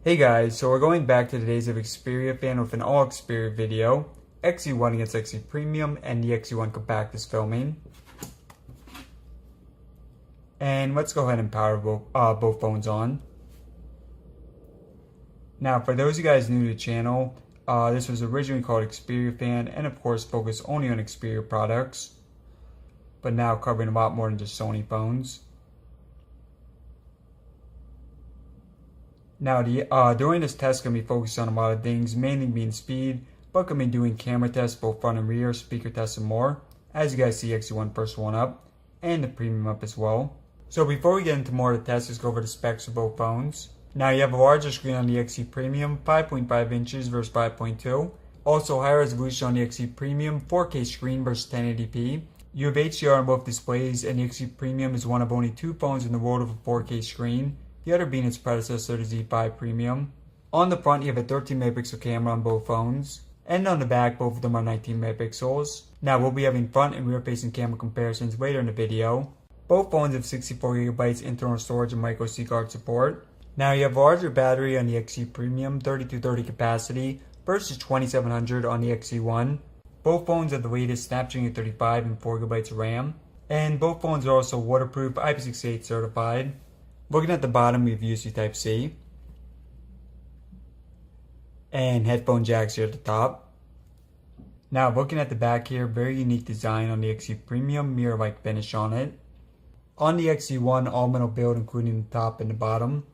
Hey guys, so we're going back to the days of Xperia fan with an all Xperia video. XZ1 against XZ Premium and the XZ1 Compact is filming. And let's go ahead and power both phones on. Now for those of you guys new to the channel, this was originally called Xperia fan and of course focused only on Xperia products. But now covering a lot more than just Sony phones. Now, during this test, going to be focused on a lot of things, mainly being speed, but going to be doing camera tests, both front and rear, speaker tests, and more. As you guys see, XZ1 first one up, and the Premium up as well. So before we get into more of the tests, let's go over the specs of both phones. Now, you have a larger screen on the XZ Premium, 5.5 inches versus 5.2. Also, higher resolution on the XZ Premium, 4K screen versus 1080p. You have HDR on both displays, and the XZ Premium is one of only two phones in the world with a 4K screen. The other being its predecessor, the Z5 Premium. On the front, you have a 13 megapixel camera on both phones. And on the back, both of them are 19 megapixels. Now, we'll be having front and rear facing camera comparisons later in the video. Both phones have 64 gigabytes internal storage and micro SD card support. Now, you have a larger battery on the XZ Premium, 3230 capacity, versus 2700 on the XZ1. Both phones have the latest Snapdragon 35 and 4 gigabytes of RAM. And both phones are also waterproof, IP68 certified. Looking at the bottom, we have USB Type-C and headphone jacks here at the top. Now, looking at the back here, very unique design on the XZ Premium, mirror-like finish on it. On the XZ1, all metal build including the top and the bottom,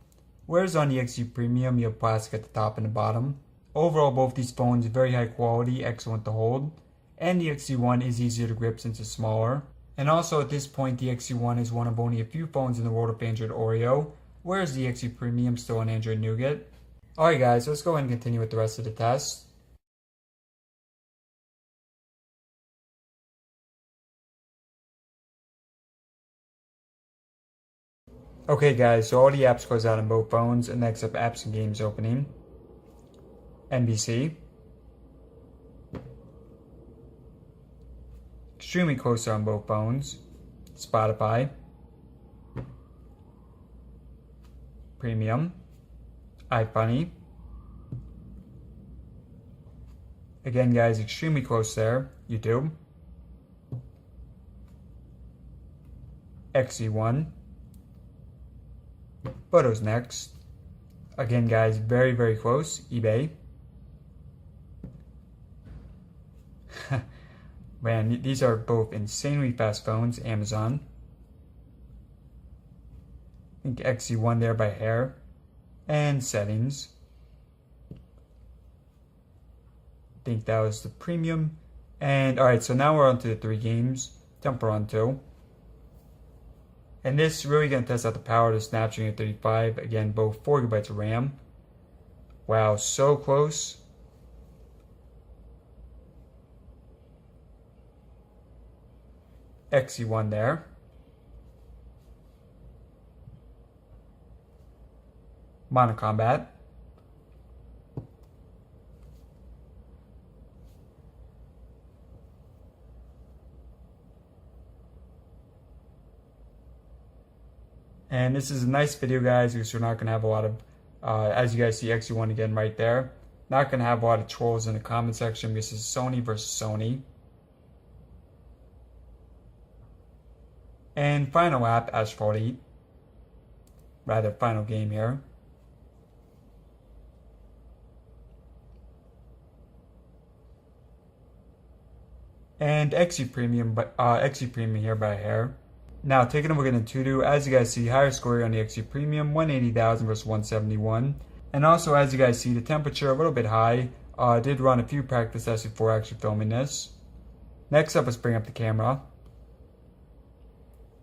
whereas on the XZ Premium, you have plastic at the top and the bottom. Overall, both these phones are very high quality, excellent to hold, and the XZ1 is easier to grip since it's smaller. And also at this point, the XZ1 is one of only a few phones in the world of Android Oreo, whereas the XZ Premium is still on Android Nougat. Alright guys, let's go ahead and continue with the rest of the test. Okay guys, so all the apps close out on both phones, and next up apps and games opening. NBC. Extremely close on both phones. Spotify. Premium. iFunny. Again guys, extremely close there. YouTube. XZ1. Photos next. Again guys, very very close. eBay. Man, these are both insanely fast phones. Amazon. I think XZ1 there by hair. And settings. I think that was the Premium. And alright, so now we're on to the three games. Temper on 2. And this really going to test out the power of the Snapdragon 35. Again, both 4 gigabytes of RAM. Wow, so close. XZ1 there. Monocombat. And this is a nice video guys, because we're not going to have a lot of, as you guys see XZ1 again right there. Not going to have a lot of trolls in the comment section because it's Sony versus Sony. And final app, Asphalt 8. Rather, final game here. And XZ Premium here by a hair. Now, taking a look at Antutu, as you guys see, higher score on the XZ Premium, 180,000 versus 171. And also, as you guys see, the temperature a little bit high. Did run a few practice tests before actually filming this. Next up, let's bring up the camera.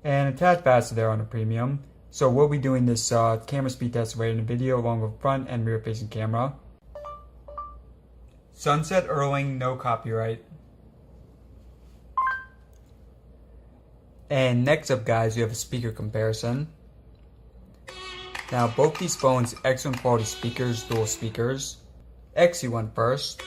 And a tad faster there on the Premium. So we'll be doing this camera speed test later in the video along with front and rear facing camera. Sunset Erling, no copyright. And next up guys, we have a speaker comparison. Now both these phones, excellent quality speakers, dual speakers. XZ1 first.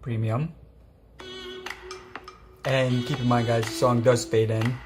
Premium. And keep in mind guys, the song does fade in.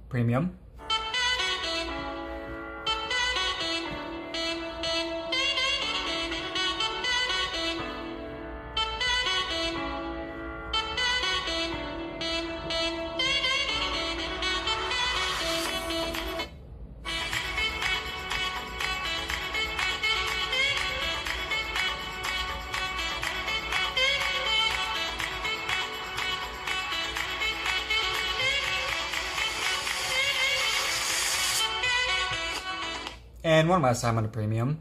Premium. And one last time on the Premium.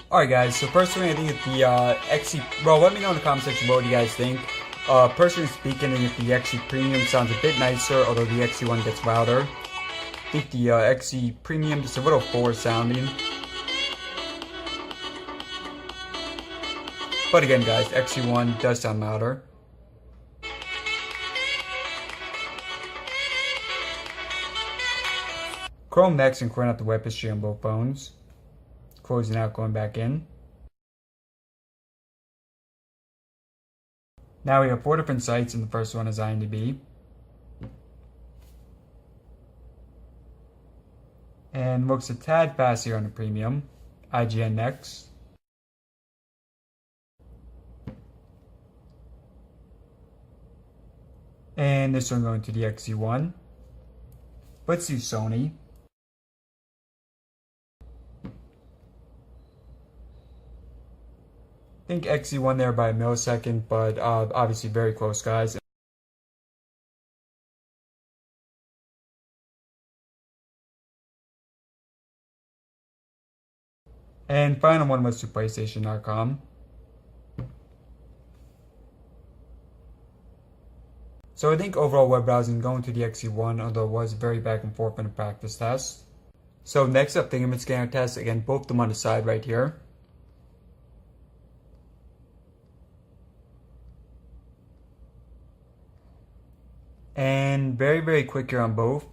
Alright guys, so personally I think that the XC, well, let me know in the comment section what you guys think. Personally speaking, I think the XC Premium sounds a bit nicer, although the XC1 gets louder. I think the XC Premium just a little fuller sounding. But again guys, XC1 does sound louder. Chrome next and clearing out the web history on both phones. Closing out, going back in. Now we have 4 different sites, and the first one is IMDb. And looks a tad fast here on the Premium. IGN next. And this one going to the XC1. Let's do Sony. I think XC1 there by a millisecond, but obviously very close, guys. And final one was to PlayStation.com. So I think overall web browsing going to the XC1, although it was very back and forth in a practice test. So next up, fingerprint scanner test. Again, both of them on the side right here. And very quick here on both.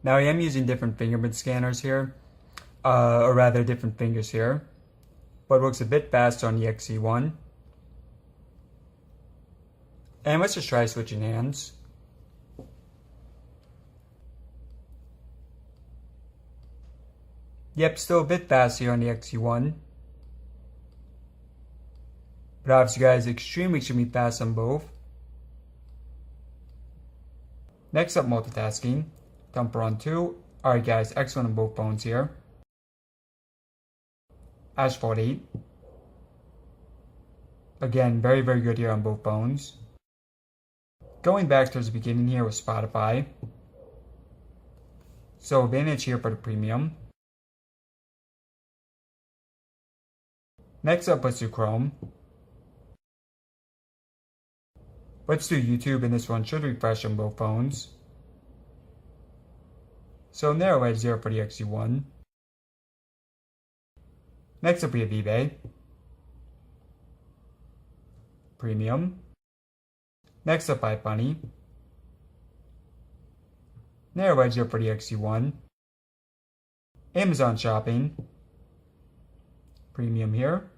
Now I am using different fingerprint scanners here, or rather different fingers here, but it looks a bit faster on the XC1. And let's just try switching hands. Yep, still a bit faster here on the XC1. But obviously guys, extremely fast on both. Next up, multitasking. Thumper on 2. Alright guys, excellent on both phones here. Asphalt 8. Again, very good here on both phones. Going back towards the beginning here with Spotify. So advantage here for the Premium. Next up, let's do Chrome. Let's do YouTube, and this one should refresh on both phones. So narrow edge 0 for the XC1. Next up we have eBay. Premium. Next up iFunny. Narrow edge 0 for the XC1. Amazon Shopping. Premium here.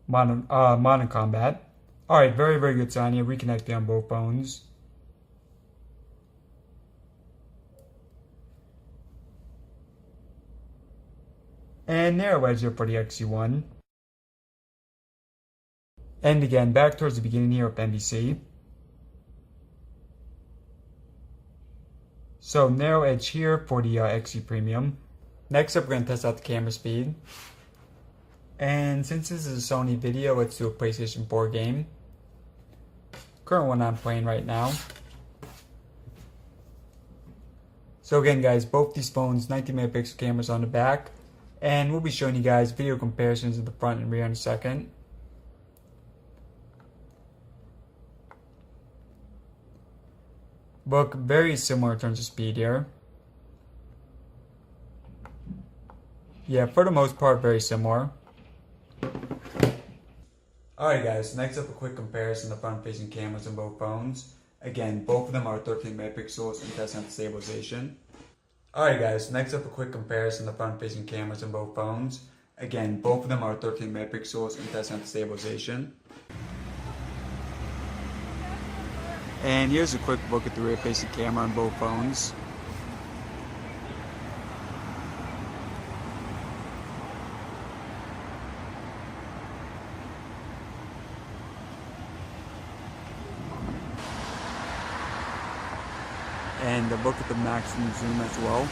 Modern Combat. Alright, very good sign here. Reconnecting on both phones. and narrow edge here for the XZ1. And again, back towards the beginning here of NBC. So narrow edge here for the XZ Premium. Next up, we're going to test out the camera speed. And since this is a Sony video, let's do a PlayStation 4 game. Current one I'm playing right now. So again guys, both these phones, 19 megapixel cameras on the back. And we'll be showing you guys video comparisons of the front and rear in a second. Look very similar in terms of speed here. Yeah, for the most part, very similar. Alright guys, next up a quick comparison of the front-facing cameras on both phones. Again, both of them are 13 megapixels and testing out stabilization. Alright guys, next up a quick comparison of the front-facing cameras on both phones. Again, both of them are 13 megapixels and testing out stabilization. And here's a quick look at the rear-facing camera on both phones. And a look at the maximum zoom as well.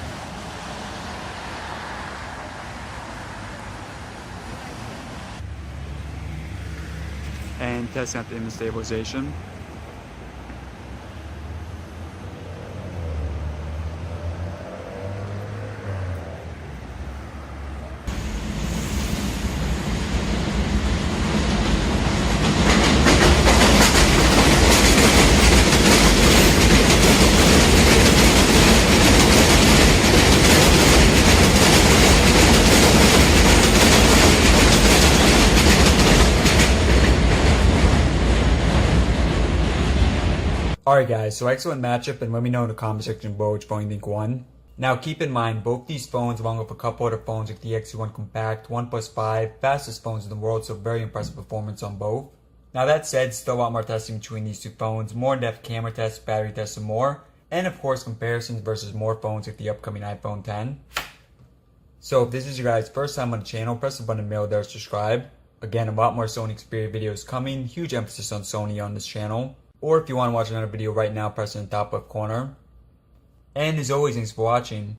And testing out the image stabilization. Alright guys, so excellent matchup, and let me know in the comment section below which phone you think won. Now keep in mind, both these phones along with a couple other phones like the XZ1 Compact, OnePlus 5, fastest phones in the world, so very impressive performance on both. Now that said, still a lot more testing between these two phones, more in-depth camera tests, battery tests and more, and of course comparisons versus more phones like the upcoming iPhone 10. So if this is your guys' first time on the channel, press the button below there to subscribe. Again, a lot more Sony Xperia videos coming, huge emphasis on Sony on this channel. Or if you want to watch another video right now, press in the top left corner. And as always, thanks for watching.